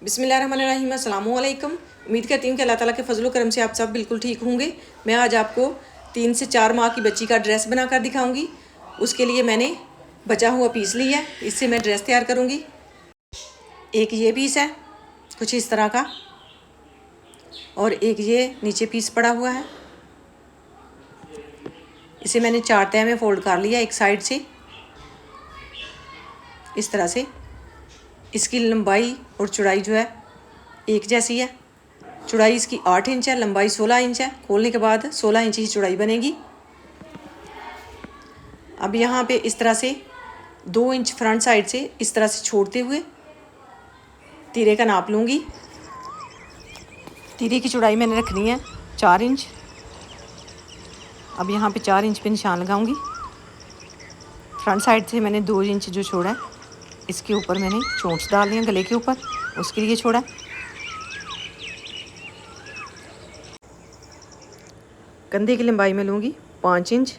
बिस्मिल्लाहिर्रहमानिर्रहीम, अस्सलामु अलैकुम। उम्मीद करती हूँ कि अल्लाह ताला के फजल करम से आप सब बिल्कुल ठीक होंगे। मैं आज आपको 3 से 4 माह की बच्ची का ड्रेस बनाकर दिखाऊंगी। उसके लिए मैंने बचा हुआ पीस लिया है, इससे मैं ड्रेस तैयार करूँगी। एक ये पीस है कुछ इस तरह का, और एक ये नीचे पीस पड़ा हुआ है। इसे मैंने 4 तह में फ़ोल्ड कर लिया एक साइड से इस तरह से। इसकी लंबाई और चौड़ाई जो है एक जैसी है। चौड़ाई इसकी 8 इंच है, लंबाई 16 इंच है। खोलने के बाद 16 इंच ही चौड़ाई बनेगी। अब यहाँ पे इस तरह से 2 इंच फ्रंट साइड से इस तरह से छोड़ते हुए तीरे का नाप लूँगी। तीरे की चौड़ाई मैंने रखनी है 4 इंच। अब यहाँ पे 4 इंच पे निशान लगाऊंगी। फ्रंट साइड से मैंने 2 इंच जो छोड़ा है, इसके ऊपर मैंने चोंच डाल दिया गले के ऊपर, उसके लिए छोड़ा। कंधे की लंबाई में लूँगी 5 इंच।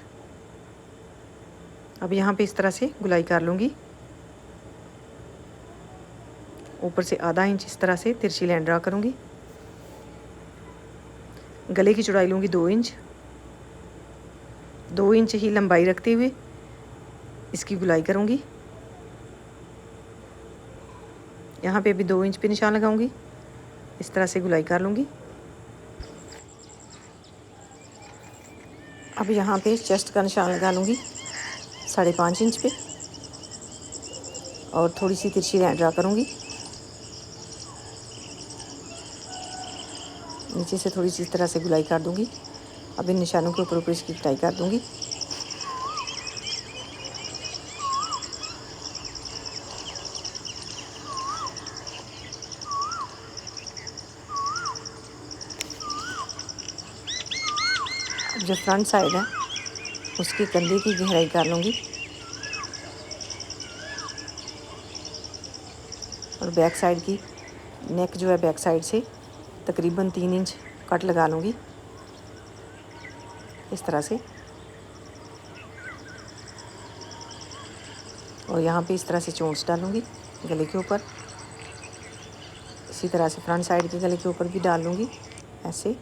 अब यहाँ पे इस तरह से गुलाई कर लूँगी। ऊपर से आधा इंच इस तरह से तिरछी लाइन ड्रा करूँगी। गले की चौड़ाई लूँगी 2 इंच। 2 इंच ही लंबाई रखते हुए इसकी गुलाई करूँगी। यहाँ पे भी 2 इंच पे निशान लगाऊंगी। इस तरह से गुलाई कर लूँगी। अब यहाँ पे चेस्ट का निशान लगा लूँगी 5.5 इंच पे, और थोड़ी सी तिरछी लाइन ड्रा करूँगी। नीचे से थोड़ी सी इस तरह से गुलाई कर दूँगी। अब इन निशानों के ऊपर इसकी कटाई कर दूँगी। अब जो फ्रंट साइड है उसके कंधे की गहराई कर लूँगी, और बैक साइड की नेक जो है बैक साइड से तकरीबन 3 इंच कट लगा लूँगी इस तरह से। और यहाँ पे इस तरह से चोंच डालूँगी गले के ऊपर। इसी तरह से फ्रंट साइड के गले के ऊपर भी डाल लूँगी ऐसे।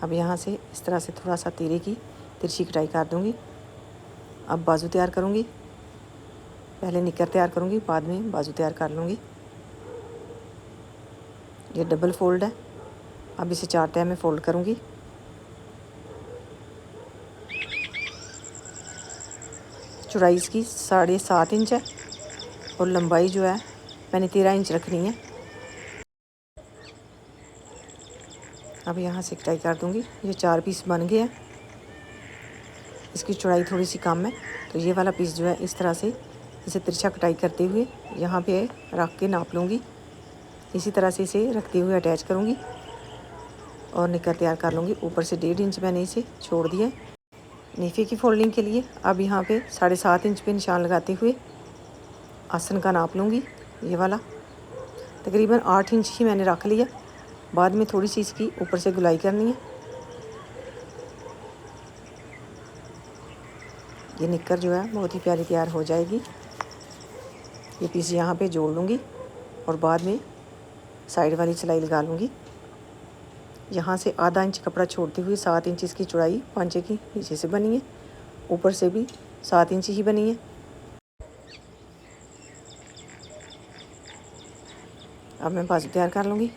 अब यहाँ से इस तरह से थोड़ा सा तीरे की तिरछी कटाई कर दूँगी। अब बाजू तैयार करूँगी। पहले निकर तैयार करूँगी, बाद में बाजू तैयार कर लूँगी। ये डबल फोल्ड है। अब इसे 4 तह में फ़ोल्ड करूँगी। चौड़ाई इसकी 7.5 इंच है, और लंबाई जो है मैंने 13 इंच रखनी है। अब यहाँ से कटाई कर दूँगी। ये 4 पीस बन गए हैं। इसकी चौड़ाई थोड़ी सी कम है, तो ये वाला पीस जो है इस तरह से इसे तिरछा कटाई करते हुए यहाँ पे रख के नाप लूँगी। इसी तरह से इसे रखते हुए अटैच करूँगी और निकर तैयार कर लूँगी। ऊपर से 1.5 इंच मैंने इसे छोड़ दिया है नीचे की फोल्डिंग के लिए। अब यहाँ पे 7.5 इंच पे निशान लगाते हुए आसन का नाप लूँगी। ये वाला तकरीबन 8 इंच ही मैंने रख लिया। बाद में थोड़ी सी इसकी ऊपर से गुलाई करनी है। ये निकर जो है बहुत ही प्यारी तैयार हो जाएगी। ये पीस यहाँ पे जोड़ लूँगी और बाद में साइड वाली सिलाई लगा लूँगी। यहाँ से आधा इंच कपड़ा छोड़ते हुए 7 इंच इसकी चौड़ाई पांचे की नीचे से बनी है, ऊपर से भी 7 इंच ही बनी है। अब मैं बाजू तैयार कर लूँगी।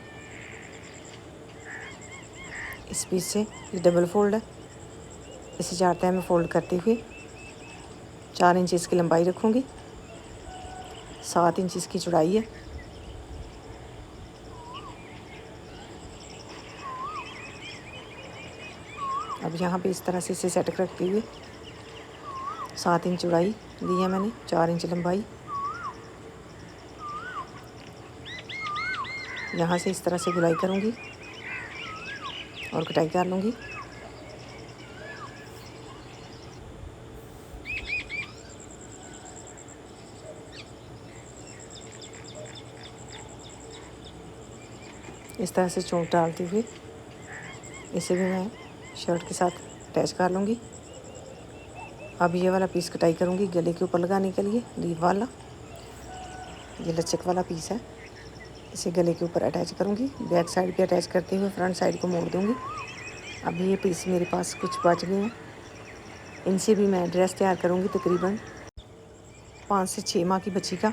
इस पीस से ये डबल फोल्ड है, इसे 4 तह में फ़ोल्ड करते हुए 4 इंच इसकी लंबाई रखूँगी, 7 इंच इसकी चौड़ाई है। अब यहाँ पे इस तरह से इसे सेट करते हुए 7 इंच चौड़ाई दी है मैंने, 4 इंच लंबाई। यहाँ से इस तरह से गुलाई करूँगी और कटाई कर लूँगी। इस तरह से चोंच डालते हुए इसे भी मैं शर्ट के साथ अटैच कर लूँगी। अब ये वाला पीस कटाई करूँगी गले के ऊपर लगाने के लिए। ये वाला ये लचक वाला पीस है, इसे गले के ऊपर अटैच करूँगी। बैक साइड पे अटैच करते हुए फ्रंट साइड को मोड़ दूँगी। अब ये पीस मेरे पास कुछ बच गए हैं, इनसे भी मैं ड्रेस तैयार करूँगी। तकरीबन 5 से 6 माह की बच्ची का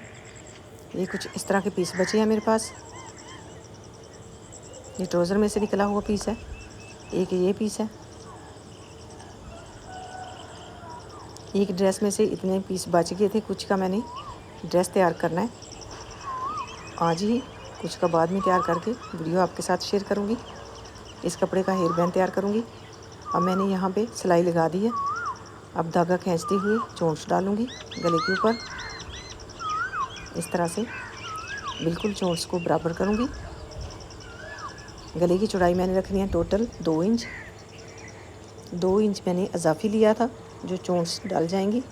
ये कुछ इस तरह के पीस बचे हैं मेरे पास। ये ट्राउज़र में से निकला हुआ पीस है, एक ये पीस है। एक ड्रेस में से इतने पीस बच गए थे, कुछ का मैंने ड्रेस तैयार करना है आज ही, कुछ का बाद में तैयार करके वीडियो आपके साथ शेयर करूँगी। इस कपड़े का हेयर बैंड तैयार करूँगी। अब मैंने यहाँ पे सिलाई लगा दी है। अब धागा खींचते हुए चोंच डालूँगी गले के ऊपर। इस तरह से बिल्कुल चोंच को बराबर करूँगी। गले की चौड़ाई मैंने रखनी है टोटल 2 इंच। 2 इंच मैंने इजाफी लिया था जो चोंच डाल जाएंगी।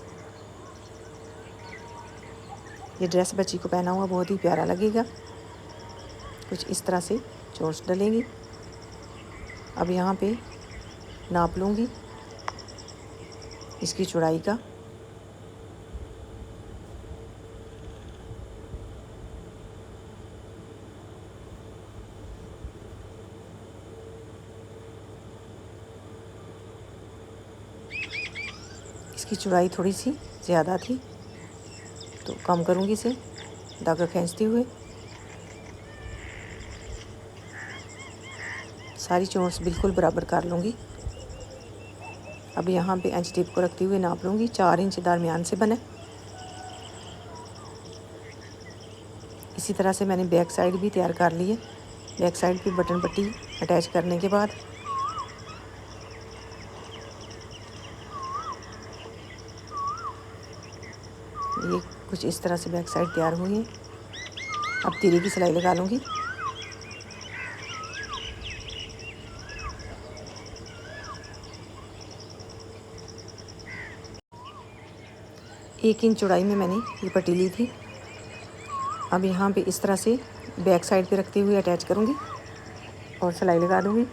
ये ड्रेस बच्ची को पहना हुआ बहुत ही प्यारा लगेगा। कुछ इस तरह से चोंच डालेंगी। अब यहाँ पे नाप लूँगी इसकी चौड़ाई का। इसकी चौड़ाई थोड़ी सी ज़्यादा थी तो कम करूँगी इसे धागा खींचते हुए। सारी चोंच बिल्कुल बराबर कर लूँगी। अब यहाँ पे इंच टेप को रखते हुए नाप लूँगी। 4 इंच दरमियान से बने। इसी तरह से मैंने बैक साइड भी तैयार कर ली है। बैक साइड पे बटन पट्टी अटैच करने के बाद ये कुछ इस तरह से बैक साइड तैयार हुई है। अब तीरे की सिलाई लगा लूँगी। एक इंच चौड़ाई में मैंने ये पट्टी ली थी। अब यहाँ पे इस तरह से बैक साइड पे रखते हुए अटैच करूँगी और सिलाई लगा दूँगी।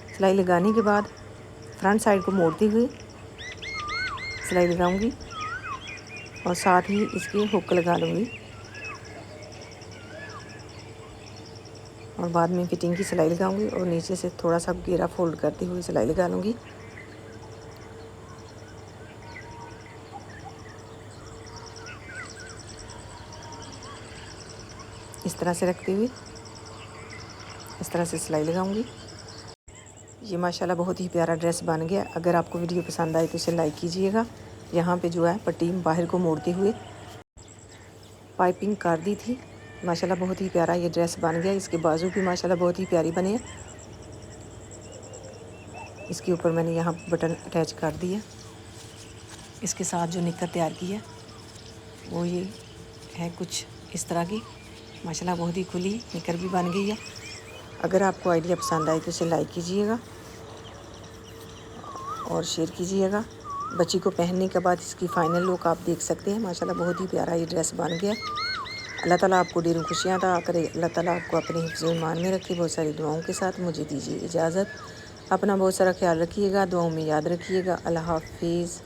सिलाई लगाने के बाद फ्रंट साइड को मोड़ते हुए सिलाई लगाऊँगी और साथ ही इसकी हुक लगा लूँगी और बाद में फिटिंग की सिलाई लगाऊँगी और नीचे से थोड़ा सा घेरा फोल्ड करते हुए सिलाई लगा लूँगी। इस तरह से रखते हुए इस तरह से सिलाई लगाऊंगी। ये माशाल्लाह बहुत ही प्यारा ड्रेस बन गया। अगर आपको वीडियो पसंद आए तो इसे लाइक कीजिएगा। यहाँ पे जो है पट्टी बाहर को मोड़ते हुए पाइपिंग कर दी थी। माशाल्लाह बहुत ही प्यारा ये ड्रेस बन गया। इसके बाजू भी माशाल्लाह बहुत ही प्यारी बने हैं। इसके ऊपर मैंने यहाँ बटन अटैच कर दिया। इसके साथ जो निक्कर तैयार की है वो ये है कुछ इस तरह की। माशाल्लाह बहुत ही खुली निक्कर भी बन गई है। अगर आपको आइडिया पसंद आए तो इसे लाइक कीजिएगा और शेयर कीजिएगा। बच्ची को पहनने के बाद इसकी फ़ाइनल लुक आप देख सकते हैं। माशाल्लाह बहुत ही प्यारा ये ड्रेस बन गया। अल्लाह ताला आपको ढेरों खुशियाँ अता करे। अल्लाह ताला आपको अपने हिफ्ज़ व ईमान में रखे। बहुत सारी दुआओं के साथ मुझे दीजिए इजाज़त। अपना बहुत सारा ख्याल रखिएगा, दुआओं में याद रखिएगा। अल्लाह हाफ़िज़।